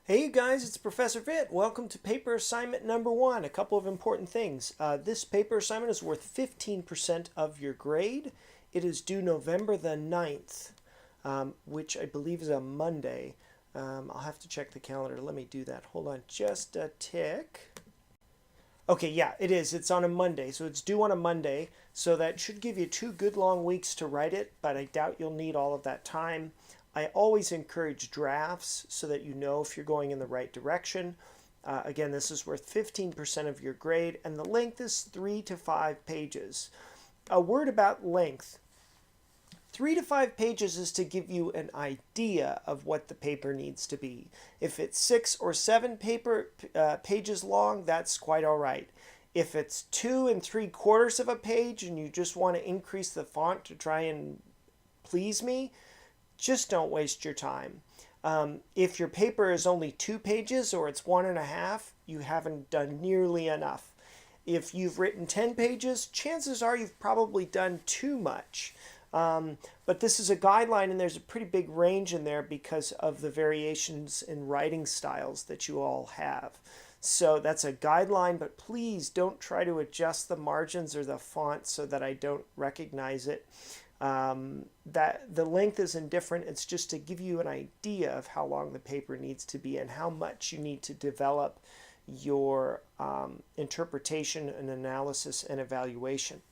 Hey you guys, it's Professor Vitt. Welcome to paper assignment number one. A couple of important things. This paper assignment is worth 15% of your grade. It is due November the 9th, which I believe is a Monday. I'll have to check the calendar. Let me do that. Hold on just a tick. Okay, yeah, it is. It's on a Monday, so it's due on a Monday. So that should give you 2 good long weeks to write it, but I doubt you'll need all of that time. I always encourage drafts so that you know if you're going in the right direction. Again, this is worth 15% of your grade, and the length is 3 to 5 pages. A word about length. 3 to 5 pages is to give you an idea of what the paper needs to be. If it's 6 or 7 pages long, that's quite all right. If it's 2 3/4 of a page and you just want to increase the font to try and please me, just don't waste your time. If your paper is only 2 pages or it's 1.5, you haven't done nearly enough. If you've written 10 pages, chances are you've probably done too much. But this is a guideline, and there's a pretty big range in there because of the variations in writing styles that you all have. So that's a guideline, but please don't try to adjust the margins or the font so that I don't recognize it. That the length is indifferent. It's just to give you an idea of how long the paper needs to be and how much you need to develop your interpretation and analysis and evaluation.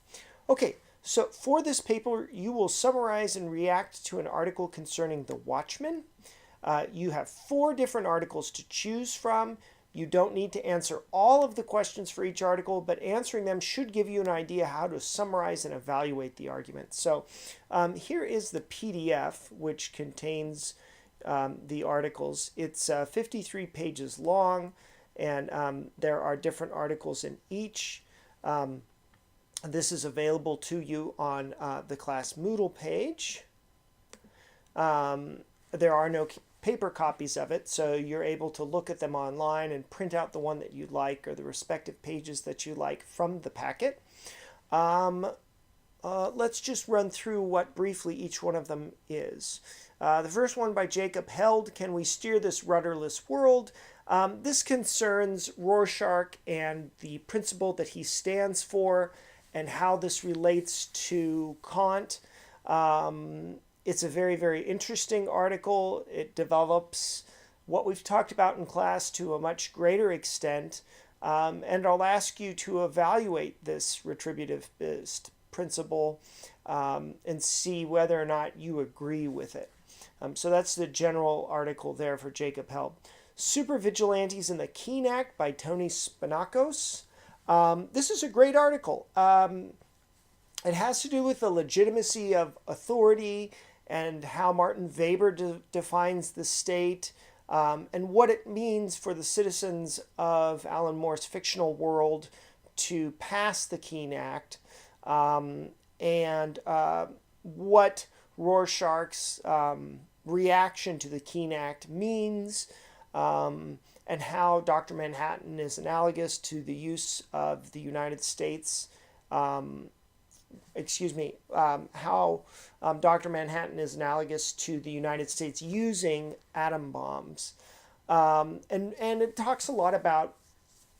Okay, so for this paper, you will summarize and react to an article concerning the Watchmen. You have 4 different articles to choose from. You don't need to answer all of the questions for each article, but answering them should give you an idea how to summarize and evaluate the argument. So here is the PDF, which contains the articles. It's 53 pages long, and there are different articles in each. This is available to you on the class Moodle page. There are no paper copies of it, so you're able to look at them online and print out the one that you like or the respective pages that you like from the packet. Let's just run through what briefly each one of them is. The first one by Jacob Held, Can We Steer This Rudderless World? This concerns Rorschach and the principle that he stands for and how this relates to Kant. It's a very, very interesting article. It develops what we've talked about in class to a much greater extent. And I'll ask you to evaluate this retributive principle and see whether or not you agree with it. So that's the general article there for Jacob Held. Super Vigilantes in the Keene Act by Tony Spinakos. This is a great article. It has to do with the legitimacy of authority and how Martin Weber defines the state and what it means for the citizens of Alan Moore's fictional world to pass the Keene Act, and what Rorschach's reaction to the Keene Act means, and how Dr. Manhattan is analogous to the use of the United States. How Dr. Manhattan is analogous to the United States using atom bombs. And it talks a lot about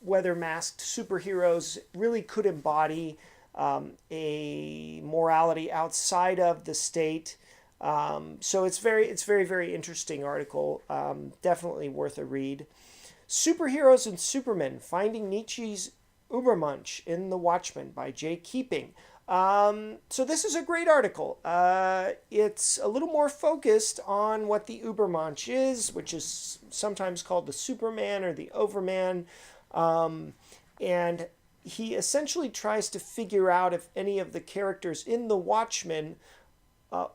whether masked superheroes really could embody a morality outside of the state. So it's very, very interesting article. Definitely worth a read. Superheroes and Supermen, Finding Nietzsche's Übermensch in The Watchmen by Jay Keeping. So this is a great article. It's a little more focused on what the Übermensch is, which is sometimes called the Superman or the Overman. And he essentially tries to figure out if any of the characters in The Watchmen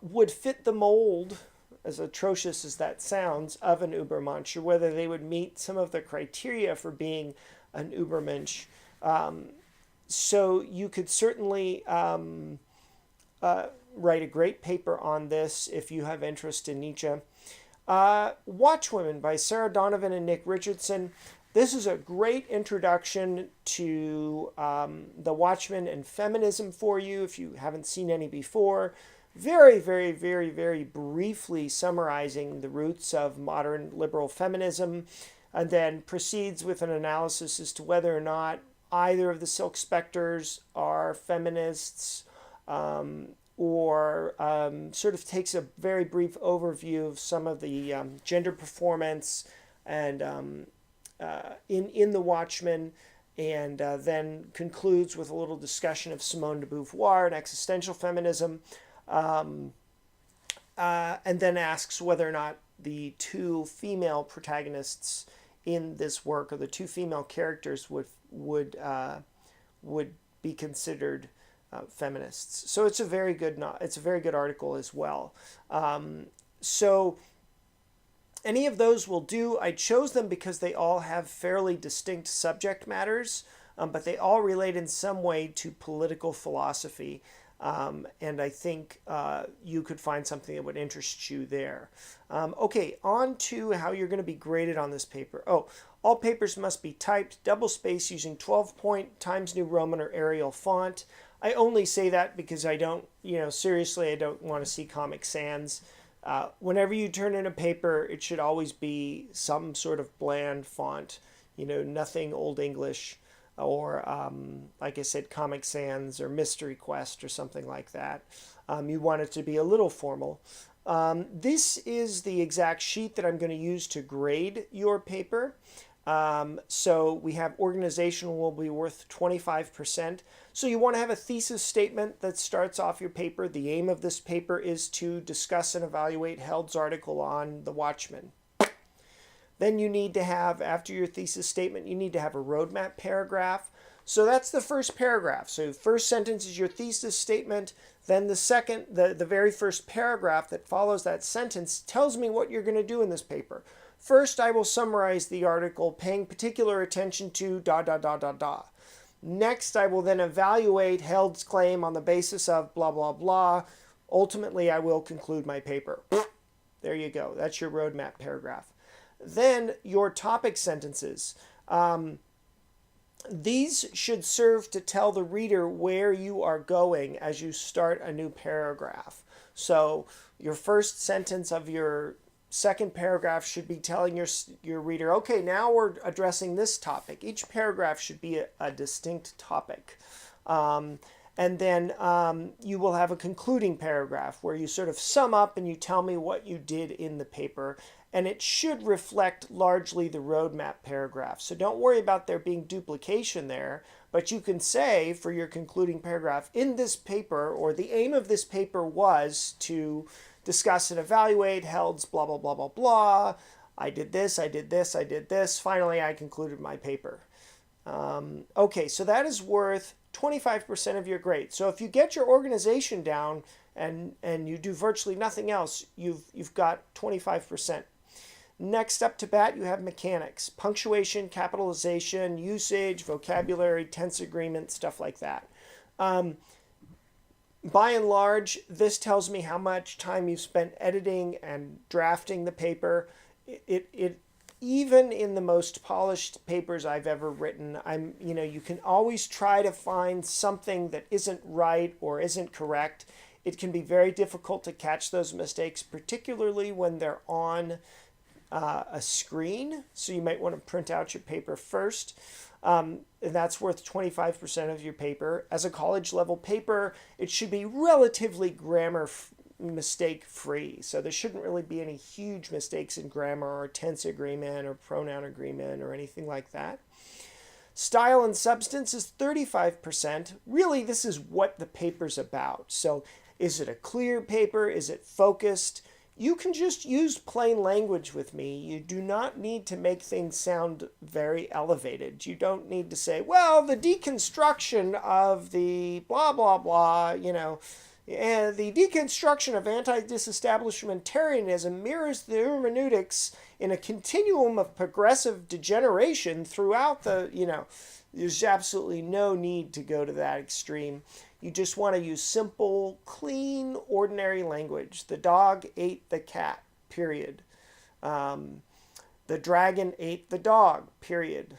would fit the mold, as atrocious as that sounds, of an Übermensch, or whether they would meet some of the criteria for being an Übermensch. So you could certainly write a great paper on this if you have interest in Nietzsche. Watchwomen by Sarah Donovan and Nick Richardson. This is a great introduction to the Watchmen and feminism for you if you haven't seen any before. very, very, very, very briefly summarizing the roots of modern liberal feminism, and then proceeds with an analysis as to whether or not either of the Silk Spectres are feminists, or sort of takes a very brief overview of some of the gender performance and in the Watchmen, and then concludes with a little discussion of Simone de Beauvoir and existential feminism, and then asks whether or not the two female protagonists in this work, or the two female characters, would be considered feminists. So it's a very good article as well. So any of those will do. I chose them because they all have fairly distinct subject matters, but they all relate in some way to political philosophy. And I think you could find something that would interest you there. Okay, on to how you're going to be graded on this paper. Oh, all papers must be typed double-spaced using 12-point Times New Roman or Arial font. I only say that because I don't, seriously, I don't want to see Comic Sans. Whenever you turn in a paper, it should always be some sort of bland font, nothing Old English, or like I said, Comic Sans or Mystery Quest or something like that. You want it to be a little formal. This is the exact sheet that I'm going to use to grade your paper. So we have organization will be worth 25%. So you want to have a thesis statement that starts off your paper. The aim of this paper is to discuss and evaluate Held's article on the Watchmen. Then you need to have, after your thesis statement, you need to have a roadmap paragraph. So that's the first paragraph. So first sentence is your thesis statement. Then the very first paragraph that follows that sentence tells me what you're going to do in this paper. First, I will summarize the article, paying particular attention to ... Next, I will then evaluate Held's claim on the basis of blah, blah, blah. Ultimately, I will conclude my paper. There you go. That's your roadmap paragraph. Then your topic sentences. These should serve to tell the reader where you are going as you start a new paragraph. So your first sentence of your second paragraph should be telling your reader, okay, now we're addressing this topic. Each paragraph should be a distinct topic. And then you will have a concluding paragraph where you sort of sum up and you tell me what you did in the paper. And it should reflect largely the roadmap paragraph. So don't worry about there being duplication there, but you can say for your concluding paragraph, in this paper, or the aim of this paper was to discuss and evaluate Held's blah, blah, blah, blah, blah. I did this, I did this, I did this. Finally, I concluded my paper. Okay, so that is worth 25% of your grade. So if you get your organization down and you do virtually nothing else, you've got 25%. Next up to bat, you have mechanics, punctuation, capitalization, usage, vocabulary, tense agreement, stuff like that. By and large, this tells me how much time you've spent editing and drafting the paper. It even in the most polished papers I've ever written, you can always try to find something that isn't right or isn't correct. It can be very difficult to catch those mistakes, particularly when they're on a screen. So you might want to print out your paper first. And that's worth 25% of your paper. As a college level paper, it should be relatively grammar mistake free. So there shouldn't really be any huge mistakes in grammar or tense agreement or pronoun agreement or anything like that. Style and substance is 35%. Really, this is what the paper's about. So is it a clear paper? Is it focused? You can just use plain language with me. You do not need to make things sound very elevated. You don't need to say, well, the deconstruction of the blah, blah, blah, and the deconstruction of anti-disestablishmentarianism mirrors the hermeneutics in a continuum of progressive degeneration throughout there's absolutely no need to go to that extreme. You just want to use simple, clean, ordinary language. The dog ate the cat, period. The dragon ate the dog, period.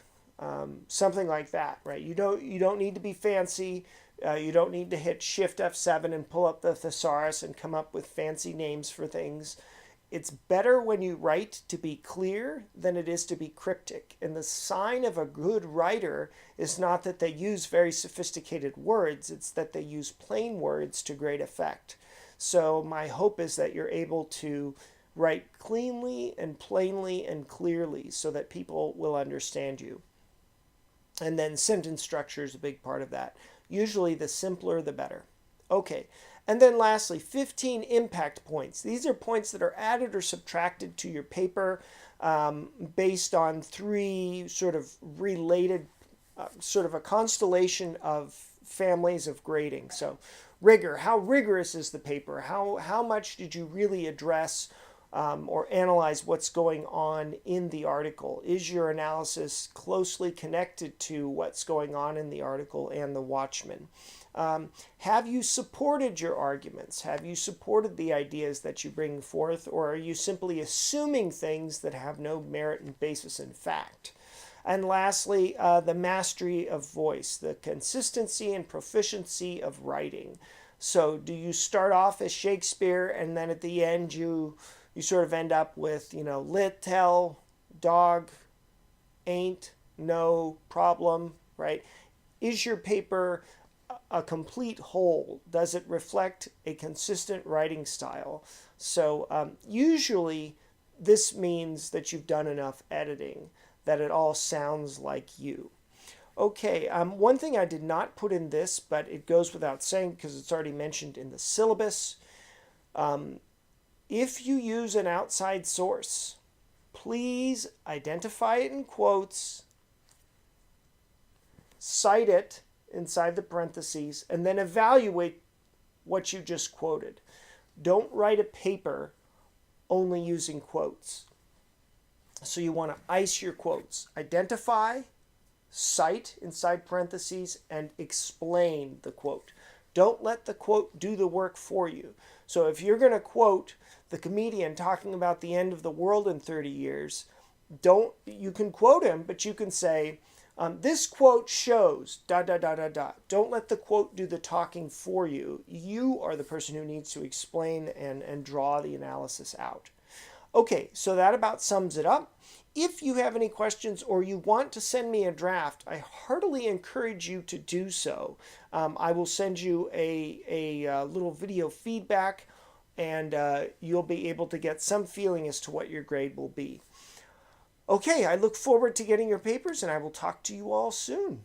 Something like that, right? You don't need to be fancy. You don't need to hit Shift F7 and pull up the thesaurus and come up with fancy names for things. It's better when you write to be clear than it is to be cryptic. And the sign of a good writer is not that they use very sophisticated words, it's that they use plain words to great effect. So my hope is that you're able to write cleanly and plainly and clearly so that people will understand you. And then sentence structure is a big part of that. Usually the simpler the better. Okay. And then lastly, 15 impact points. These are points that are added or subtracted to your paper based on three sort of related, sort of a constellation of families of grading. So rigor, how rigorous is the paper? How much did you really address or analyze what's going on in the article? Is your analysis closely connected to what's going on in the article and the Watchman? Have you supported your arguments? Have you supported the ideas that you bring forth, or are you simply assuming things that have no merit and basis in fact? And lastly, the mastery of voice, the consistency and proficiency of writing. So do you start off as Shakespeare and then at the end you sort of end up with, lit, tell, dog, ain't, no, problem, right? Is your paper a complete whole? Does it reflect a consistent writing style? So usually this means that you've done enough editing, that it all sounds like you. Okay, one thing I did not put in this, but it goes without saying because it's already mentioned in the syllabus. If you use an outside source, please identify it in quotes, cite it inside the parentheses, and then evaluate what you just quoted. Don't write a paper only using quotes. So you want to ice your quotes. Identify, cite inside parentheses, and explain the quote. Don't let the quote do the work for you. So if you're going to quote the comedian talking about the end of the world in 30 years, you can quote him, but you can say, this quote shows, ... Don't let the quote do the talking for you. You are the person who needs to explain and draw the analysis out. Okay, so that about sums it up. If you have any questions or you want to send me a draft, I heartily encourage you to do so. I will send you a little video feedback, and you'll be able to get some feeling as to what your grade will be. Okay, I look forward to getting your papers, and I will talk to you all soon.